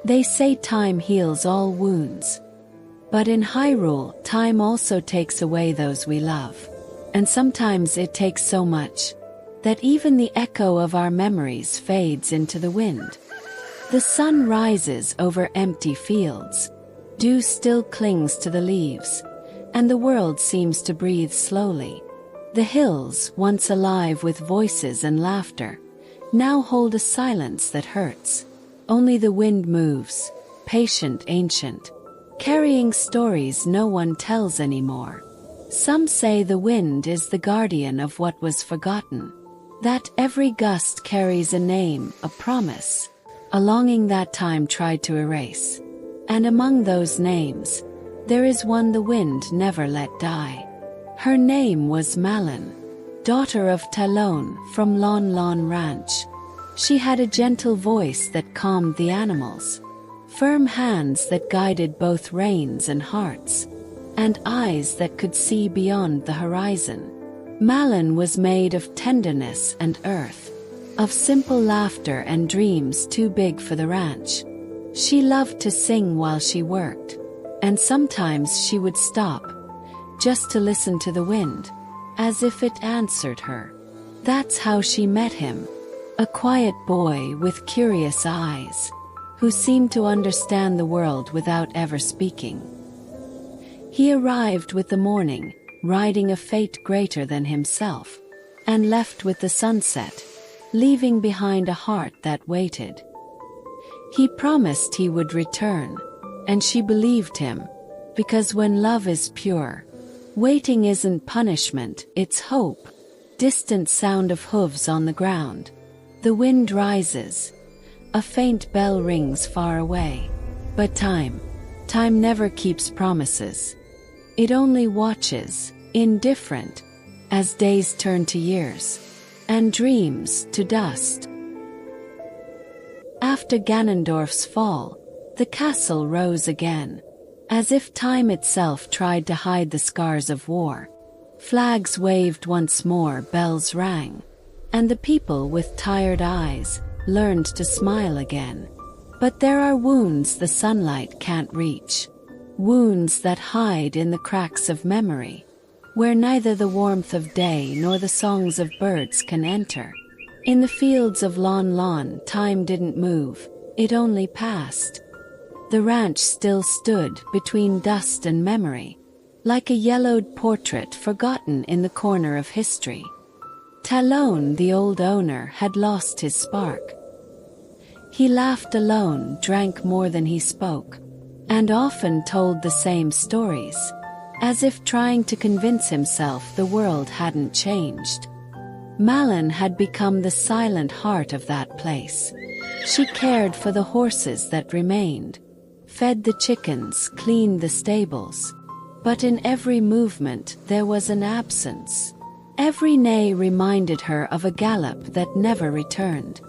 They say time heals all wounds. But in Hyrule, time also takes away those we love. And sometimes it takes so much that even the echo of our memories fades into the wind. The sun rises over empty fields. Dew still clings to the leaves, and the world seems to breathe slowly. The hills, once alive with voices and laughter, now hold a silence that hurts. Only the wind moves, patient, ancient, carrying stories no one tells anymore. Some say the wind is the guardian of what was forgotten, that every gust carries a name, a promise, a longing that time tried to erase. And among those names, there is one the wind never let die. Her name was Malon, daughter of Talon from Lon Lon Ranch. She had a gentle voice that calmed the animals, firm hands that guided both reins and hearts, and eyes that could see beyond the horizon. Malon was made of tenderness and earth, of simple laughter and dreams too big for the ranch. She loved to sing while she worked, and sometimes she would stop, just to listen to the wind, as if it answered her. That's how she met him, a quiet boy with curious eyes, who seemed to understand the world without ever speaking. He arrived with the morning, riding a fate greater than himself, and left with the sunset, leaving behind a heart that waited. He promised he would return, and she believed him, because when love is pure, waiting isn't punishment, it's hope. Distant sound of hooves on the ground. The wind rises. A faint bell rings far away. But time never keeps promises. It only watches, indifferent, as days turn to years, and dreams to dust. After Ganondorf's fall, the castle rose again, as if time itself tried to hide the scars of war. Flags waved once more, bells rang, and the people with tired eyes learned to smile again. But there are wounds the sunlight can't reach, wounds that hide in the cracks of memory, where neither the warmth of day nor the songs of birds can enter. In the fields of Lon Lon, time didn't move, it only passed. The ranch still stood between dust and memory, like a yellowed portrait forgotten in the corner of history. Talon, the old owner, had lost his spark. He laughed alone, drank more than he spoke, and often told the same stories, as if trying to convince himself the world hadn't changed. Malon had become the silent heart of that place. She cared for the horses that remained, fed the chickens, cleaned the stables. But in every movement there was an absence. Every neigh reminded her of a gallop that never returned.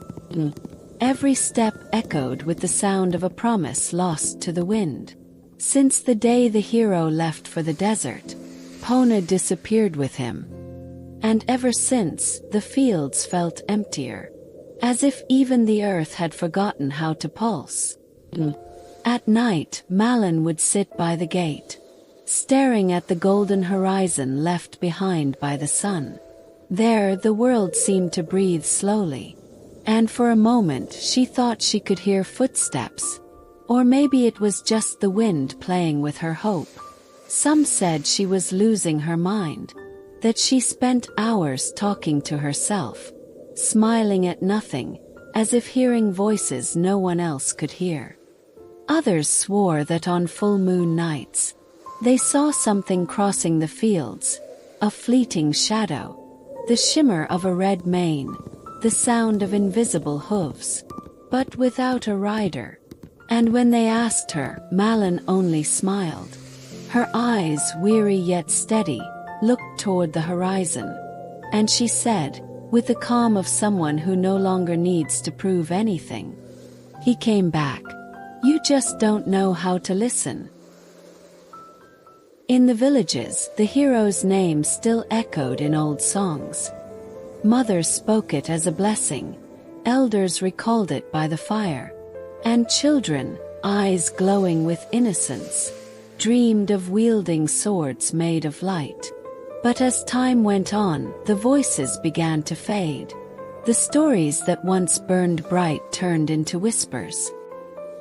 Every step echoed with the sound of a promise lost to the wind. Since the day the hero left for the desert, Epona disappeared with him. And ever since, the fields felt emptier, as if even the earth had forgotten how to pulse. At night, Malon would sit by the gate, staring at the golden horizon left behind by the sun. There the world seemed to breathe slowly, and for a moment she thought she could hear footsteps, or maybe it was just the wind playing with her hope. Some said she was losing her mind, that she spent hours talking to herself, smiling at nothing, as if hearing voices no one else could hear. Others swore that on full moon nights, they saw something crossing the fields, a fleeting shadow, the shimmer of a red mane, the sound of invisible hooves, but without a rider. And when they asked her, Malon only smiled. Her eyes, weary yet steady, looked toward the horizon, and she said, with the calm of someone who no longer needs to prove anything, "He came back. You just don't know how to listen." In the villages, the hero's name still echoed in old songs. Mothers spoke it as a blessing, elders recalled it by the fire, and children, eyes glowing with innocence, dreamed of wielding swords made of light. But as time went on, the voices began to fade. The stories that once burned bright turned into whispers.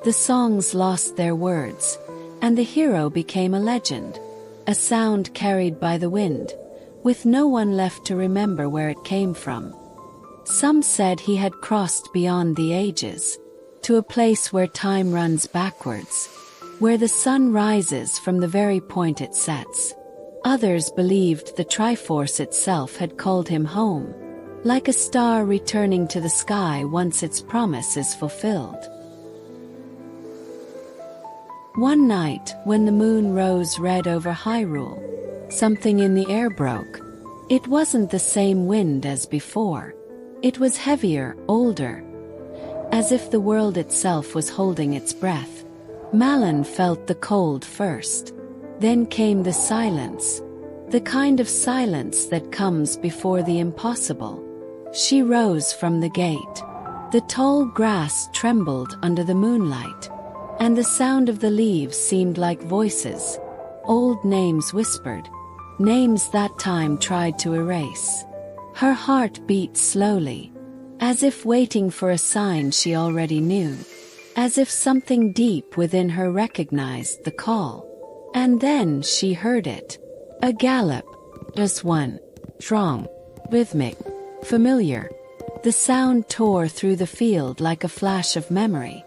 The songs lost their words, and the hero became a legend, a sound carried by the wind, with no one left to remember where it came from. Some said he had crossed beyond the ages, to a place where time runs backwards, where the sun rises from the very point it sets. Others believed the Triforce itself had called him home, like a star returning to the sky once its promise is fulfilled. One night, when the moon rose red over Hyrule, something in the air broke. It wasn't the same wind as before. It was heavier, older, as if the world itself was holding its breath. Malon felt the cold first. Then came the silence, the kind of silence that comes before the impossible. She rose from the gate. The tall grass trembled under the moonlight, and the sound of the leaves seemed like voices. Old names whispered, names that time tried to erase. Her heart beat slowly, as if waiting for a sign she already knew, as if something deep within her recognized the call. And then she heard it. A gallop. Just one. Strong. Rhythmic. Familiar. The sound tore through the field like a flash of memory.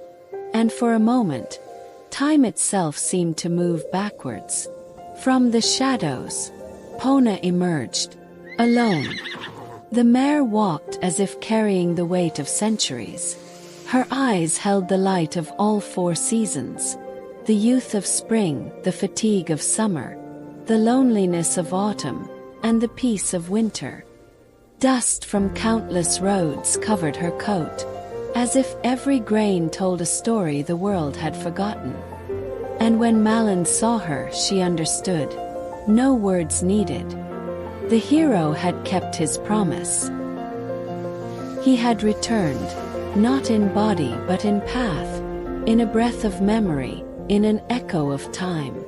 And for a moment, time itself seemed to move backwards. From the shadows, Epona emerged, alone. The mare walked as if carrying the weight of centuries. Her eyes held the light of all 4 seasons. The youth of spring, the fatigue of summer, the loneliness of autumn, and the peace of winter. Dust from countless roads covered her coat, as if every grain told a story the world had forgotten. And when Malon saw her, she understood. No words needed. The hero had kept his promise. He had returned, not in body but in path, in a breath of memory, in an echo of time.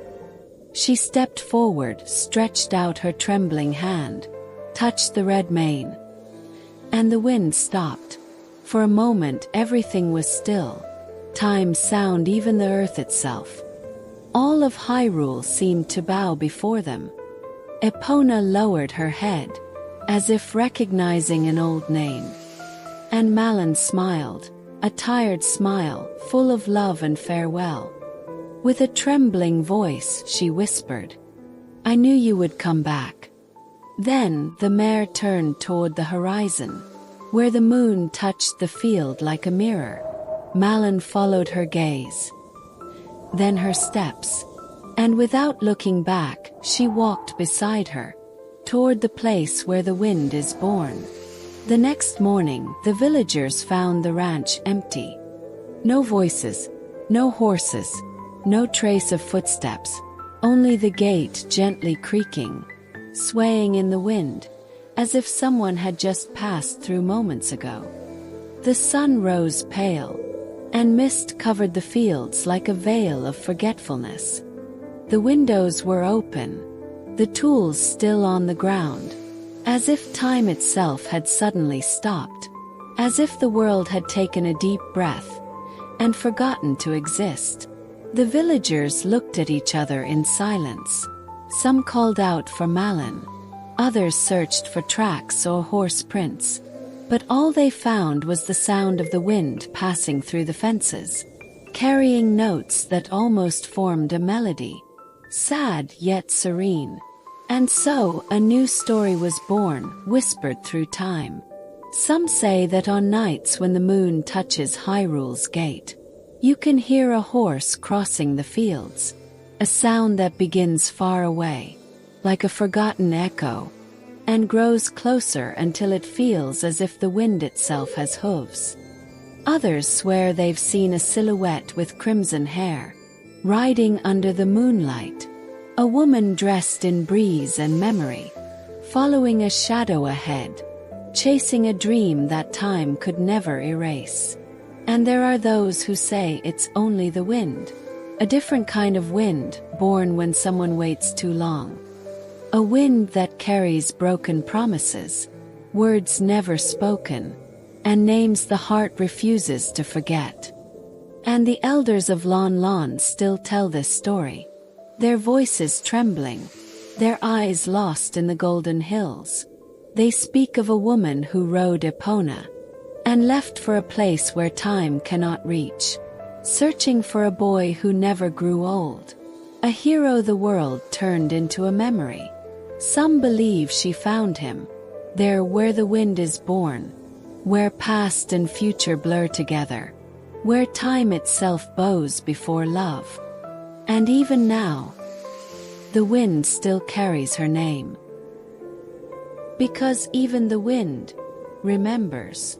She stepped forward, stretched out her trembling hand, touched the red mane. And the wind stopped. For a moment everything was still. Time, sound, even the earth itself. All of Hyrule seemed to bow before them. Epona lowered her head, as if recognizing an old name. And Malon smiled, a tired smile, full of love and farewell. With a trembling voice, she whispered, "I knew you would come back." Then the mare turned toward the horizon, where the moon touched the field like a mirror. Malon followed her gaze, then her steps, and without looking back, she walked beside her, toward the place where the wind is born. The next morning, the villagers found the ranch empty. No voices, no horses, no trace of footsteps, only the gate gently creaking, swaying in the wind, as if someone had just passed through moments ago. The sun rose pale, and mist covered the fields like a veil of forgetfulness. The windows were open, the tools still on the ground, as if time itself had suddenly stopped, as if the world had taken a deep breath and forgotten to exist. The villagers looked at each other in silence. Some called out for Malon, others searched for tracks or horse prints, but all they found was the sound of the wind passing through the fences, carrying notes that almost formed a melody, sad yet serene. And so a new story was born, whispered through time. Some say that on nights when the moon touches Hyrule's gate, you can hear a horse crossing the fields, a sound that begins far away, like a forgotten echo, and grows closer until it feels as if the wind itself has hooves. Others swear they've seen a silhouette with crimson hair, riding under the moonlight, a woman dressed in breeze and memory, following a shadow ahead, chasing a dream that time could never erase. And there are those who say it's only the wind. A different kind of wind, born when someone waits too long. A wind that carries broken promises, words never spoken, and names the heart refuses to forget. And the elders of Lon Lon still tell this story, their voices trembling, their eyes lost in the golden hills. They speak of a woman who rode Epona, and left for a place where time cannot reach, searching for a boy who never grew old, a hero the world turned into a memory. Some believe she found him, there where the wind is born, where past and future blur together, where time itself bows before love. And even now, the wind still carries her name. Because even the wind remembers.